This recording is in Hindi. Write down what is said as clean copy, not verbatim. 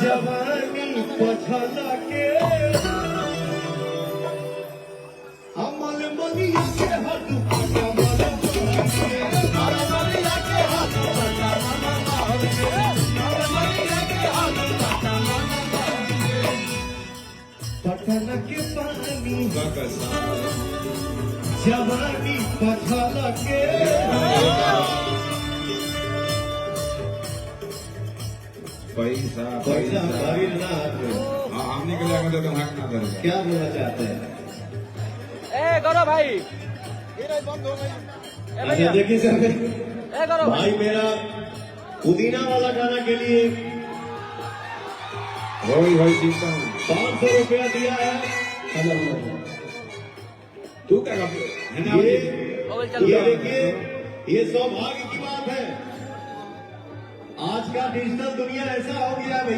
जवानी पछला के अमल मनिया के हाथ अमल मनिया के हाथ पटना के पानी जवानी पछला के पैसा पैसा खरीद ना हाँ हमने के लिए तो हक ना करेगा। क्या बोलना चाहते हैं? गौरव भाई अच्छा देखिए सर गौरव भाई मेरा पुदीना वाला गाना के लिए वही चिंता हूँ 500 रुपया दिया है। तू क्या करते ये देखिए ये सौभाग्य की बात है। आज का डिजिटल दुनिया ऐसा हो गया भाई।